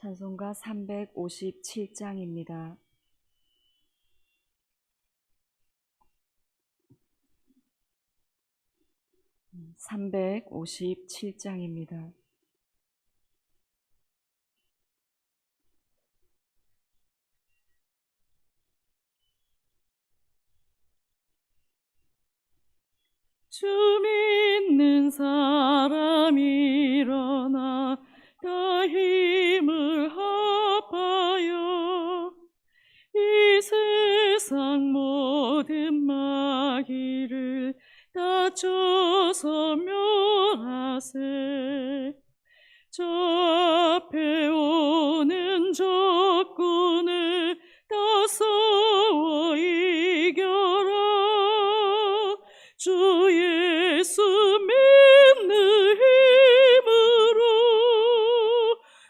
찬송가 357장입니다. 357장입니다. 주 믿는 사람 일어나 다 힘을 합하여 이 세상 모든 마귀를 다쳐서 멸하세. 저 앞에 오는 적군을 다 싸워 이겨라. 주 예수 믿는 힘으로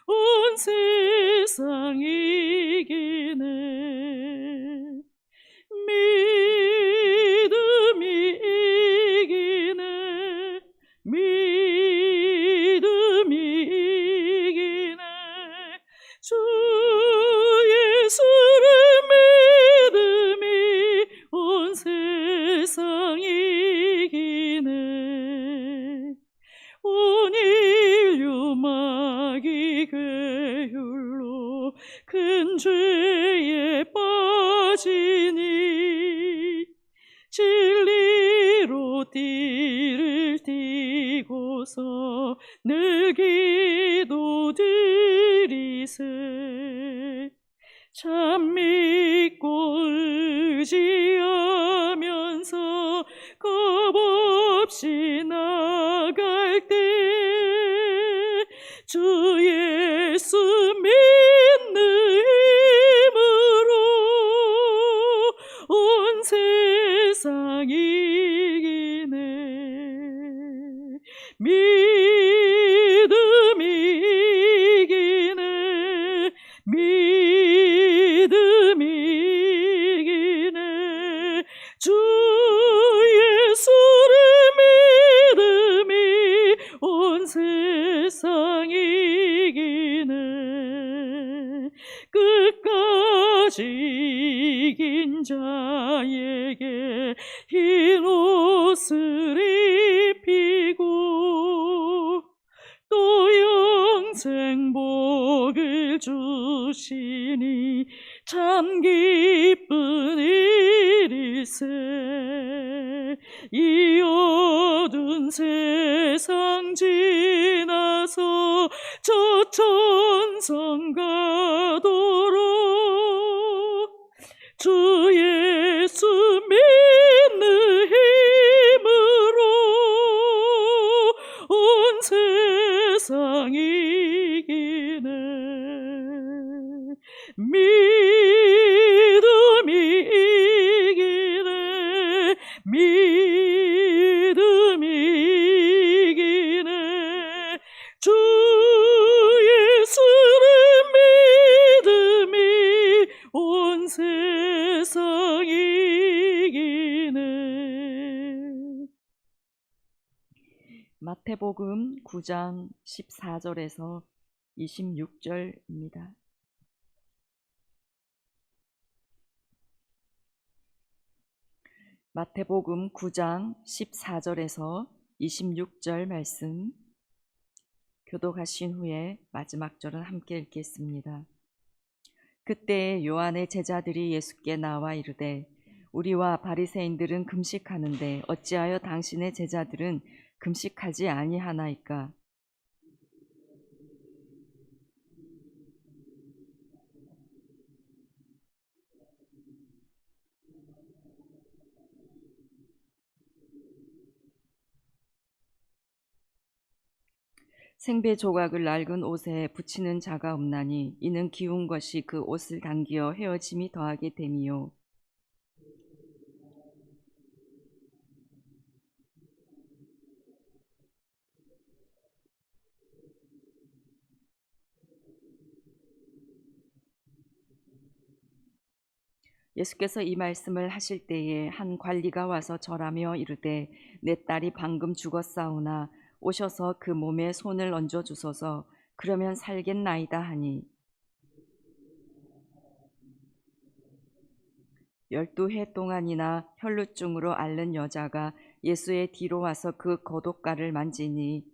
온 세상 이기네. 믿음이 이기네. 믿음이 이기네. 주 예수를 믿음이 온 세상 이기네. 온 인류 마귀 괴율로 큰 죄에 빠지니 진리로 띠를 띠고서 늘 기도드리세. 참 믿고 의지하면서 겁없이 나갈 때 주 예수 믿는 힘으로 온 세상 이기네. 믿음이 이기네. 믿음이 이기네. 주 예수를 믿음이 온 세상 이기네. 끝까지 이긴 자에게 흰 옷을 입히고 또 영생 복을 주시니 참 기쁜 일일세. 이 어두운 세상 지나서 저 천성 가도록 주 예수 믿는 힘으로 온 세상 이기네. 믿음이 이기네. 믿음이 이기네. 주 예수를 믿음이 온 세상 이기네. 마태복음 9장 14절에서 26절입니다. 마태복음 9장 14절에서 26절 말씀 교독하신 후에 마지막 절은 함께 읽겠습니다. 그때 요한의 제자들이 예수께 나와 이르되 우리와 바리새인들은 금식하는데 어찌하여 당신의 제자들은 금식하지 아니하나이까? 생배 조각을 낡은 옷에 붙이는 자가 없나니 이는 기운 것이 그 옷을 당기어 헤어짐이 더하게 됨이요. 예수께서 이 말씀을 하실 때에 한 관리가 와서 절하며 이르되 내 딸이 방금 죽었사오나 오셔서 그 몸에 손을 얹어 주소서. 그러면 살겠나이다 하니 12해 동안이나 혈루증으로 앓는 여자가 예수의 뒤로 와서 그 겉옷가를 만지니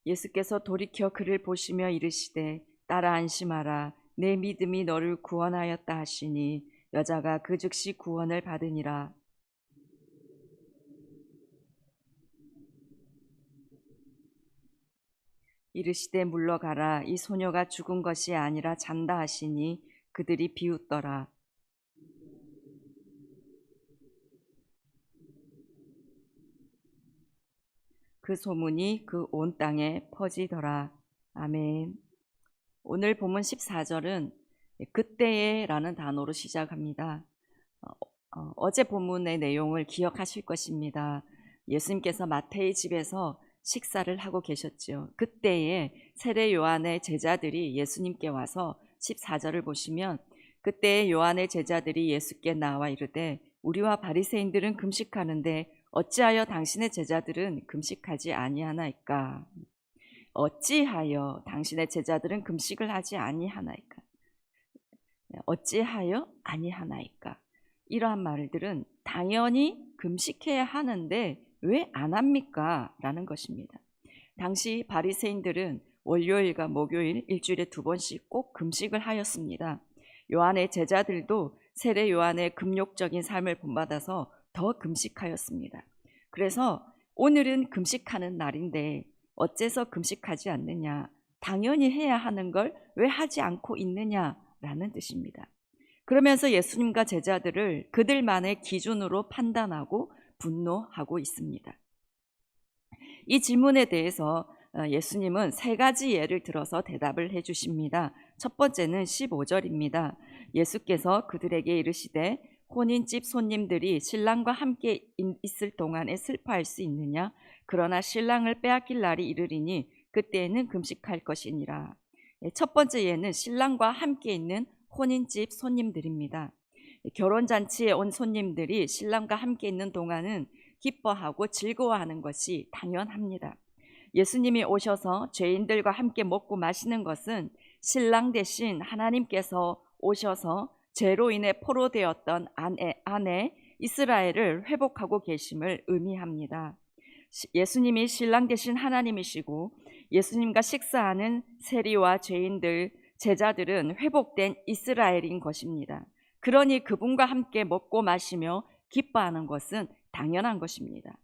예수께서 돌이켜 그를 보시며 이르시되 딸아 안심하라 내 믿음이 너를 구원하였다 하시니 여자가 그 즉시 구원을 받으니라. 이르시되 물러가라 이 소녀가 죽은 것이 아니라 잔다 하시니 그들이 비웃더라. 그 소문이 그 온 땅에 퍼지더라. 아멘. 오늘 본문 14절은 그때에라는 단어로 시작합니다. 어제 본문의 내용을 기억하실 것입니다. 예수님께서 마태의 집에서 식사를 하고 계셨죠. 그때에 세례 요한의 제자들이 예수님께 와서 14절을 보시면 그때 요한의 제자들이 예수께 나와 이르되 우리와 바리새인들은 금식하는데 어찌하여 당신의 제자들은 금식하지 아니하나이까? 어찌하여 당신의 제자들은 금식을 하지 아니하나이까? 어찌하여 아니하나이까? 이러한 말들은 당연히 금식해야 하는데 왜 안 합니까? 라는 것입니다. 당시 바리새인들은 월요일과 목요일 일주일에 2번씩 꼭 금식을 하였습니다. 요한의 제자들도 세례 요한의 금욕적인 삶을 본받아서 더 금식하였습니다. 그래서 오늘은 금식하는 날인데 어째서 금식하지 않느냐? 당연히 해야 하는 걸 왜 하지 않고 있느냐라는 뜻입니다. 그러면서 예수님과 제자들을 그들만의 기준으로 판단하고 분노하고 있습니다. 이 질문에 대해서 예수님은 3가지 예를 들어서 대답을 해주십니다. 첫 번째는 15절입니다. 예수께서 그들에게 이르시되 혼인집 손님들이 신랑과 함께 있을 동안에 슬퍼할 수 있느냐? 그러나 신랑을 빼앗길 날이 이르리니 그때에는 금식할 것이니라. 첫 번째 예는 신랑과 함께 있는 혼인집 손님들입니다. 결혼잔치에 온 손님들이 신랑과 함께 있는 동안은 기뻐하고 즐거워하는 것이 당연합니다. 예수님이 오셔서 죄인들과 함께 먹고 마시는 것은 신랑 대신 하나님께서 오셔서 죄로 인해 포로되었던 아내 이스라엘을 회복하고 계심을 의미합니다. 예수님이 신랑 대신 하나님이시고 예수님과 식사하는 세리와 죄인들, 제자들은 회복된 이스라엘인 것입니다. 그러니 그분과 함께 먹고 마시며 기뻐하는 것은 당연한 것입니다.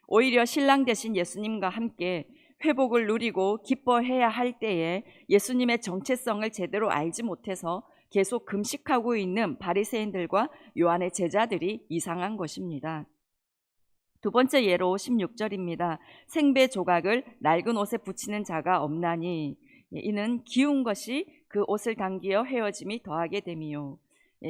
오히려 신랑 대신 예수님과 함께 회복을 누리고 기뻐해야 할 때에 예수님의 정체성을 제대로 알지 못해서 계속 금식하고 있는 바리새인들과 요한의 제자들이 이상한 것입니다. 두 번째 예로 16절입니다. 생배 조각을 낡은 옷에 붙이는 자가 없나니 이는 기운 것이 그 옷을 당기어 헤어짐이 더하게 됨이요.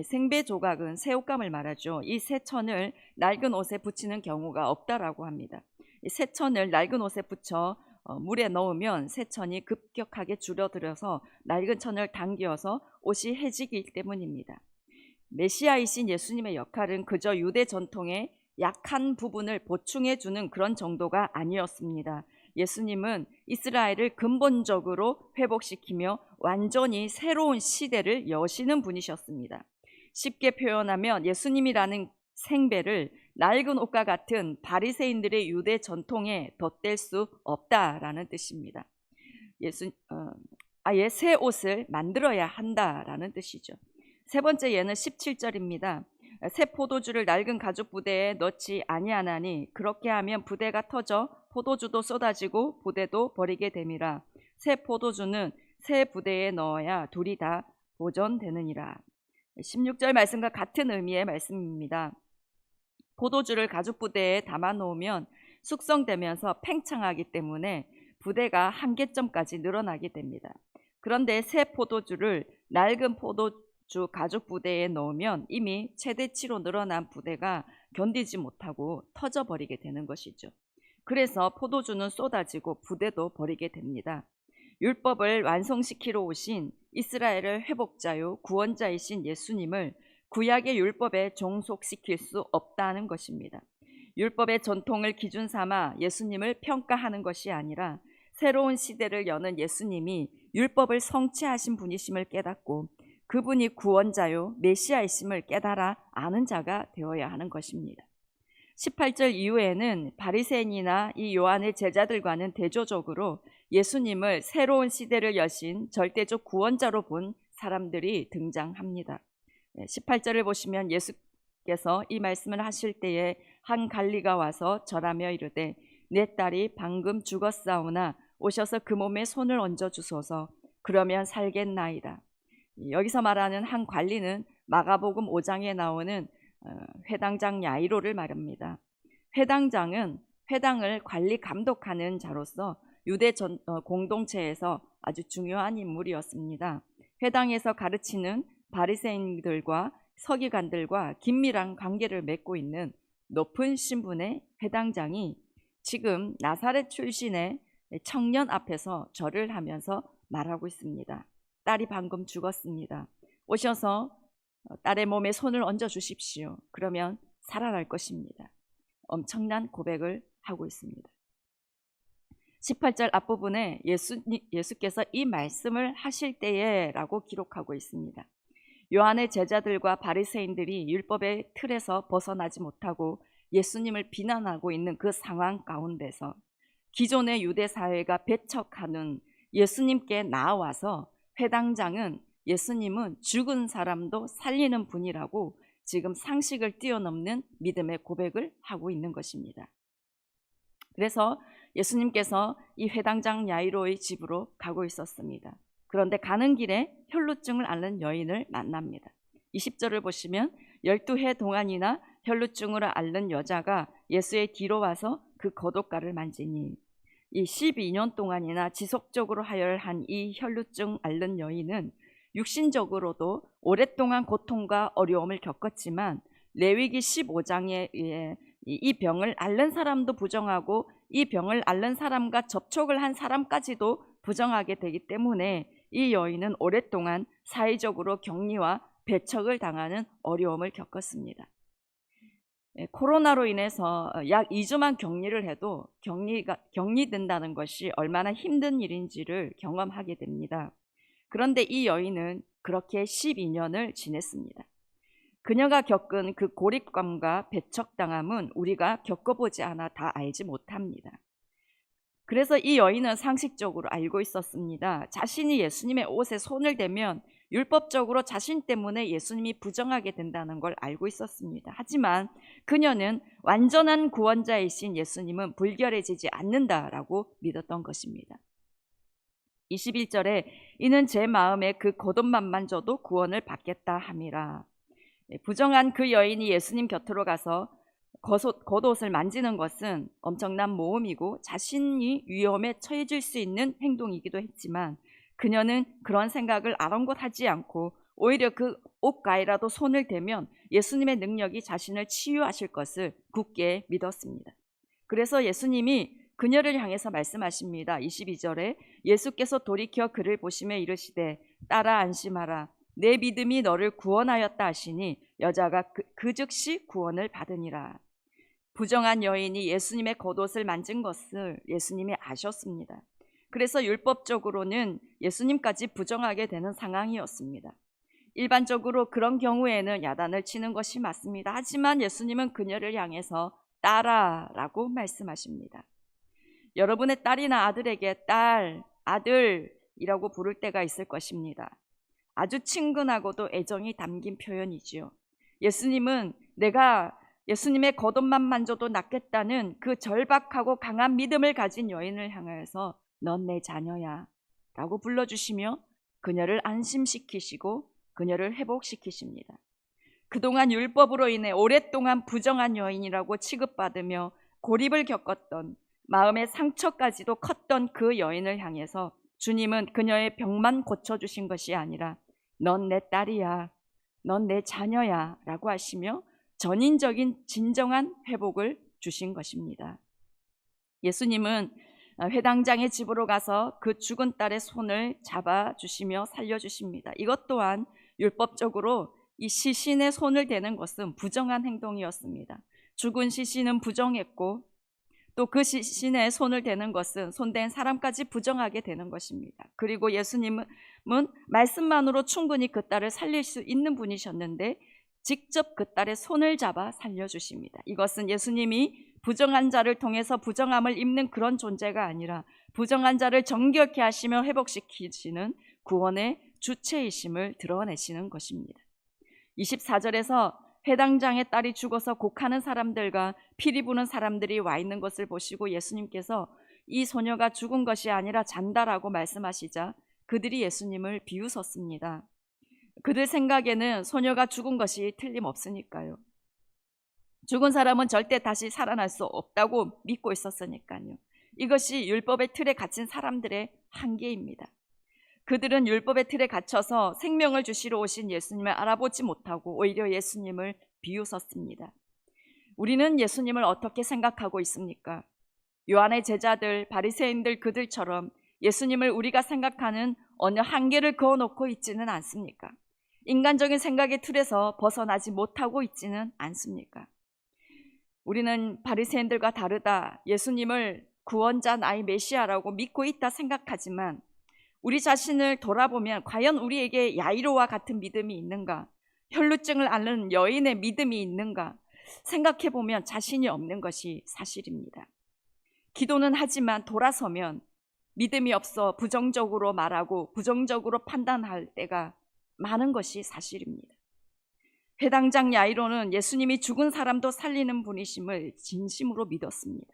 생배 조각은 새옷감을 말하죠. 이 새천을 낡은 옷에 붙이는 경우가 없다라고 합니다. 이 새천을 낡은 옷에 붙여 물에 넣으면 새천이 급격하게 줄어들어서 낡은 천을 당겨서 옷이 해지기 때문입니다. 메시아이신 예수님의 역할은 그저 유대 전통의 약한 부분을 보충해 주는 그런 정도가 아니었습니다. 예수님은 이스라엘을 근본적으로 회복시키며 완전히 새로운 시대를 여시는 분이셨습니다. 쉽게 표현하면 예수님이라는 생배를 낡은 옷과 같은 바리새인들의 유대 전통에 덧댈 수 없다라는 뜻입니다. 아예 새 옷을 만들어야 한다라는 뜻이죠. 세 번째 예는 17절입니다. 새 포도주를 낡은 가죽 부대에 넣지 아니하나니 그렇게 하면 부대가 터져 포도주도 쏟아지고 부대도 버리게 됨이라. 새 포도주는 새 부대에 넣어야 둘이 다 보존되느니라. 16절 말씀과 같은 의미의 말씀입니다. 포도주를 가죽 부대에 담아 놓으면 숙성되면서 팽창하기 때문에 부대가 한계점까지 늘어나게 됩니다. 그런데 새 포도주를 낡은 포도주 가죽 부대에 넣으면 이미 최대치로 늘어난 부대가 견디지 못하고 터져버리게 되는 것이죠. 그래서 포도주는 쏟아지고 부대도 버리게 됩니다. 율법을 완성시키러 오신 이스라엘의 회복자요 구원자이신 예수님을 구약의 율법에 종속시킬 수 없다는 것입니다. 율법의 전통을 기준 삼아 예수님을 평가하는 것이 아니라 새로운 시대를 여는 예수님이 율법을 성취하신 분이심을 깨닫고 그분이 구원자요 메시아이심을 깨달아 아는 자가 되어야 하는 것입니다. 18절 이후에는 바리새인이나 이 요한의 제자들과는 대조적으로 예수님을 새로운 시대를 여신 절대적 구원자로 본 사람들이 등장합니다. 18절을 보시면 예수께서 이 말씀을 하실 때에 한 관리가 와서 절하며 이르되 내 딸이 방금 죽었사오나 오셔서 그 몸에 손을 얹어 주소서 그러면 살겠나이다. 여기서 말하는 한 관리는 마가복음 5장에 나오는 회당장 야이로를 말합니다. 회당장은 회당을 관리 감독하는 자로서 유대 공동체에서 아주 중요한 인물이었습니다. 회당에서 가르치는 바리새인들과 서기관들과 긴밀한 관계를 맺고 있는 높은 신분의 회당장이 지금 나사렛 출신의 청년 앞에서 절을 하면서 말하고 있습니다. 딸이 방금 죽었습니다. 오셔서 딸의 몸에 손을 얹어 주십시오. 그러면 살아날 것입니다. 엄청난 고백을 하고 있습니다. 18절 앞부분에 예수께서 이 말씀을 하실 때에 라고 기록하고 있습니다. 요한의 제자들과 바리새인들이 율법의 틀에서 벗어나지 못하고 예수님을 비난하고 있는 그 상황 가운데서 기존의 유대 사회가 배척하는 예수님께 나와서 회당장은 예수님은 죽은 사람도 살리는 분이라고 지금 상식을 뛰어넘는 믿음의 고백을 하고 있는 것입니다. 그래서 예수님께서 이 회당장 야이로의 집으로 가고 있었습니다. 그런데 가는 길에 혈루증을 앓는 여인을 만납니다. 20절을 보시면 12해 동안이나 혈루증으로 앓는 여자가 예수의 뒤로 와서 그 겉옷가를 만지니 이 12년 동안이나 지속적으로 하혈한 이 혈루증 앓는 여인은 육신적으로도 오랫동안 고통과 어려움을 겪었지만 레위기 15장에 의해 이 병을 앓는 사람도 부정하고 이 병을 앓는 사람과 접촉을 한 사람까지도 부정하게 되기 때문에 이 여인은 오랫동안 사회적으로 격리와 배척을 당하는 어려움을 겪었습니다. 코로나로 인해서 약 2주만 격리를 해도 격리된다는 것이 얼마나 힘든 일인지를 경험하게 됩니다. 그런데 이 여인은 그렇게 12년을 지냈습니다. 그녀가 겪은 그 고립감과 배척당함은 우리가 겪어보지 않아 다 알지 못합니다. 그래서 이 여인은 상식적으로 알고 있었습니다. 자신이 예수님의 옷에 손을 대면 율법적으로 자신 때문에 예수님이 부정하게 된다는 걸 알고 있었습니다. 하지만 그녀는 완전한 구원자이신 예수님은 불결해지지 않는다라고 믿었던 것입니다. 21절에 이는 제 마음에 그 겉옷만 만져도 구원을 받겠다 함이라. 부정한 그 여인이 예수님 곁으로 가서 겉옷을 만지는 것은 엄청난 모험이고 자신이 위험에 처해질 수 있는 행동이기도 했지만 그녀는 그런 생각을 아랑곳하지 않고 오히려 그 옷가에라도 손을 대면 예수님의 능력이 자신을 치유하실 것을 굳게 믿었습니다. 그래서 예수님이 그녀를 향해서 말씀하십니다. 22절에 예수께서 돌이켜 그를 보시며 이르시되 딸아 안심하라 내 믿음이 너를 구원하였다 하시니 여자가 그 즉시 구원을 받으니라. 부정한 여인이 예수님의 겉옷을 만진 것을 예수님이 아셨습니다. 그래서 율법적으로는 예수님까지 부정하게 되는 상황이었습니다. 일반적으로 그런 경우에는 야단을 치는 것이 맞습니다. 하지만 예수님은 그녀를 향해서 딸아라고 말씀하십니다. 여러분의 딸이나 아들에게 딸, 아들이라고 부를 때가 있을 것입니다. 아주 친근하고도 애정이 담긴 표현이지요. 예수님은 내가 예수님의 겉옷만 만져도 낫겠다는 그 절박하고 강한 믿음을 가진 여인을 향해서 넌 내 자녀야 라고 불러주시며 그녀를 안심시키시고 그녀를 회복시키십니다. 그동안 율법으로 인해 오랫동안 부정한 여인이라고 취급받으며 고립을 겪었던 마음의 상처까지도 컸던 그 여인을 향해서 주님은 그녀의 병만 고쳐주신 것이 아니라 넌 내 딸이야, 넌 내 자녀야 라고 하시며 전인적인 진정한 회복을 주신 것입니다. 예수님은 회당장의 집으로 가서 그 죽은 딸의 손을 잡아주시며 살려주십니다. 이것 또한 율법적으로 이 시신의 손을 대는 것은 부정한 행동이었습니다. 죽은 시신은 부정했고 또 그 신에 손을 대는 것은 손댄 사람까지 부정하게 되는 것입니다. 그리고 예수님은 말씀만으로 충분히 그 딸을 살릴 수 있는 분이셨는데 직접 그 딸의 손을 잡아 살려주십니다. 이것은 예수님이 부정한 자를 통해서 부정함을 입는 그런 존재가 아니라 부정한 자를 정결케 하시며 회복시키시는 구원의 주체이심을 드러내시는 것입니다. 24절에서 회당장의 딸이 죽어서 곡하는 사람들과 피리 부는 사람들이 와 있는 것을 보시고 예수님께서 이 소녀가 죽은 것이 아니라 잔다라고 말씀하시자 그들이 예수님을 비웃었습니다. 그들 생각에는 소녀가 죽은 것이 틀림없으니까요. 죽은 사람은 절대 다시 살아날 수 없다고 믿고 있었으니까요. 이것이 율법의 틀에 갇힌 사람들의 한계입니다. 그들은 율법의 틀에 갇혀서 생명을 주시러 오신 예수님을 알아보지 못하고 오히려 예수님을 비웃었습니다. 우리는 예수님을 어떻게 생각하고 있습니까? 요한의 제자들, 바리새인들 그들처럼 예수님을 우리가 생각하는 어느 한계를 그어놓고 있지는 않습니까? 인간적인 생각의 틀에서 벗어나지 못하고 있지는 않습니까? 우리는 바리새인들과 다르다, 예수님을 구원자 나의 메시아라고 믿고 있다 생각하지만 우리 자신을 돌아보면 과연 우리에게 야이로와 같은 믿음이 있는가? 혈루증을 앓는 여인의 믿음이 있는가? 생각해보면 자신이 없는 것이 사실입니다. 기도는 하지만 돌아서면 믿음이 없어 부정적으로 말하고 부정적으로 판단할 때가 많은 것이 사실입니다. 회당장 야이로는 예수님이 죽은 사람도 살리는 분이심을 진심으로 믿었습니다.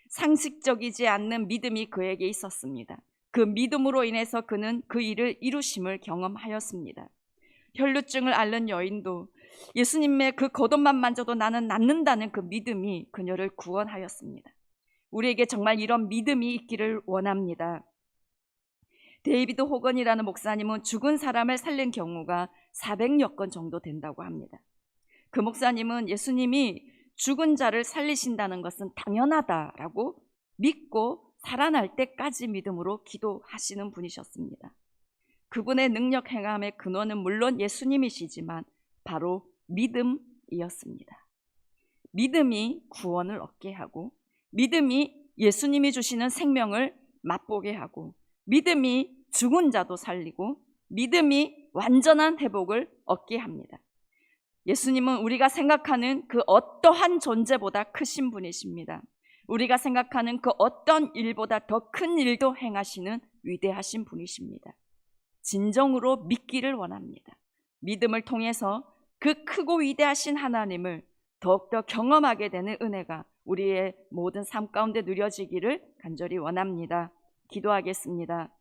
상식적이지 않는 믿음이 그에게 있었습니다. 그 믿음으로 인해서 그는 그 일을 이루심을 경험하였습니다. 혈루증을 앓는 여인도 예수님의 그 겉옷만 만져도 나는 낫는다는 그 믿음이 그녀를 구원하였습니다. 우리에게 정말 이런 믿음이 있기를 원합니다. 데이비드 호건이라는 목사님은 죽은 사람을 살린 경우가 400여 건 정도 된다고 합니다. 그 목사님은 예수님이 죽은 자를 살리신다는 것은 당연하다라고 믿고 살아날 때까지 믿음으로 기도하시는 분이셨습니다. 그분의 능력 행함의 근원은 물론 예수님이시지만 바로 믿음이었습니다. 믿음이 구원을 얻게 하고 믿음이 예수님이 주시는 생명을 맛보게 하고 믿음이 죽은 자도 살리고 믿음이 완전한 회복을 얻게 합니다. 예수님은 우리가 생각하는 그 어떠한 존재보다 크신 분이십니다. 우리가 생각하는 그 어떤 일보다 더 큰 일도 행하시는 위대하신 분이십니다. 진정으로 믿기를 원합니다. 믿음을 통해서 그 크고 위대하신 하나님을 더욱더 경험하게 되는 은혜가 우리의 모든 삶 가운데 누려지기를 간절히 원합니다. 기도하겠습니다.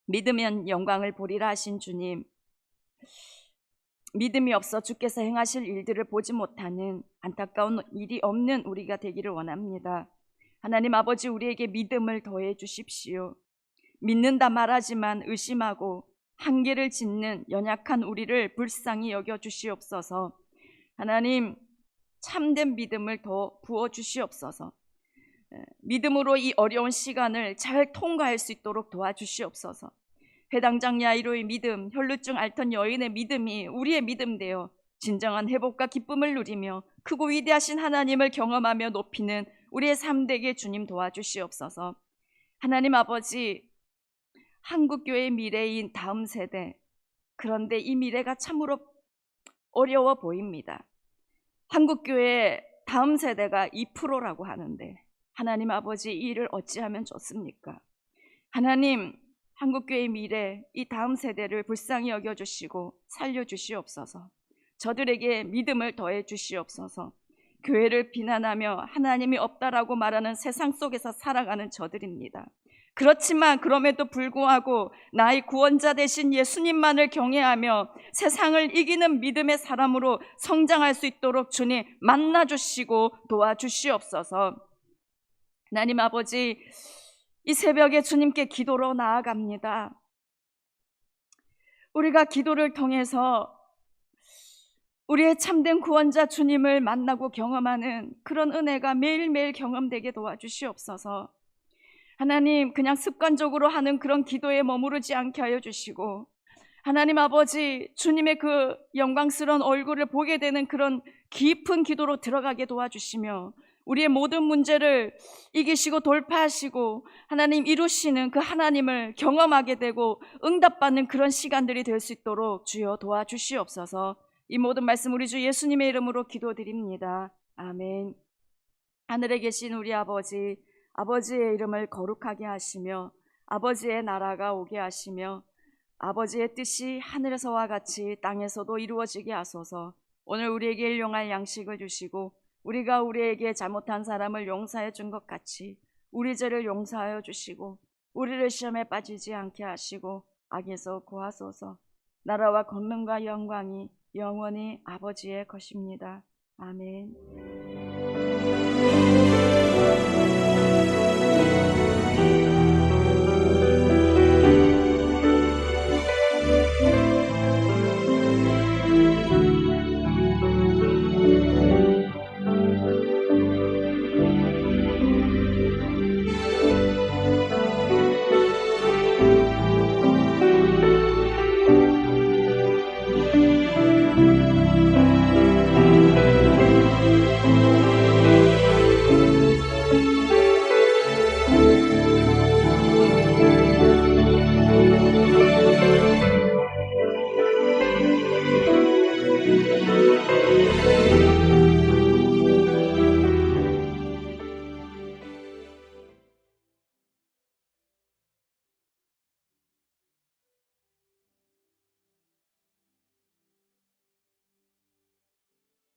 믿으면 영광을 보리라 하신 주님, 믿음이 없어 주께서 행하실 일들을 보지 못하는 안타까운 일이 없는 우리가 되기를 원합니다. 하나님 아버지, 우리에게 믿음을 더해 주십시오. 믿는다 말하지만 의심하고 한계를 짓는 연약한 우리를 불쌍히 여겨 주시옵소서. 하나님, 참된 믿음을 더 부어 주시옵소서. 믿음으로 이 어려운 시간을 잘 통과할 수 있도록 도와주시옵소서. 회당장 야이로의 믿음, 혈루증 앓던 여인의 믿음이 우리의 믿음 되어 진정한 회복과 기쁨을 누리며 크고 위대하신 하나님을 경험하며 높이는 우리의 삶 되게 주님 도와주시옵소서. 하나님 아버지, 한국교회의 미래인 다음 세대, 그런데 이 미래가 참으로 어려워 보입니다. 한국교회 다음 세대가 2%라고 하는데 하나님 아버지, 이 일을 어찌하면 좋습니까? 하나님, 한국교회의 미래, 이 다음 세대를 불쌍히 여겨주시고 살려주시옵소서. 저들에게 믿음을 더해 주시옵소서. 교회를 비난하며 하나님이 없다라고 말하는 세상 속에서 살아가는 저들입니다. 그렇지만 그럼에도 불구하고 나의 구원자 되신 예수님만을 경외하며 세상을 이기는 믿음의 사람으로 성장할 수 있도록 주님 만나주시고 도와주시옵소서. 하나님 아버지, 이 새벽에 주님께 기도로 나아갑니다. 우리가 기도를 통해서 우리의 참된 구원자 주님을 만나고 경험하는 그런 은혜가 매일매일 경험되게 도와주시옵소서. 하나님, 그냥 습관적으로 하는 그런 기도에 머무르지 않게 하여 주시고, 하나님 아버지, 주님의 그 영광스러운 얼굴을 보게 되는 그런 깊은 기도로 들어가게 도와주시며 우리의 모든 문제를 이기시고 돌파하시고 하나님 이루시는 그 하나님을 경험하게 되고 응답받는 그런 시간들이 될 수 있도록 주여 도와주시옵소서. 이 모든 말씀 우리 주 예수님의 이름으로 기도드립니다. 아멘. 하늘에 계신 우리 아버지, 아버지의 이름을 거룩하게 하시며 아버지의 나라가 오게 하시며 아버지의 뜻이 하늘에서와 같이 땅에서도 이루어지게 하소서. 오늘 우리에게 일용할 양식을 주시고 우리가 우리에게 잘못한 사람을 용서해 준 것 같이 우리 죄를 용서하여 주시고 우리를 시험에 빠지지 않게 하시고 악에서 구하소서. 나라와 권능과 영광이 영원히 아버지의 것입니다. 아멘.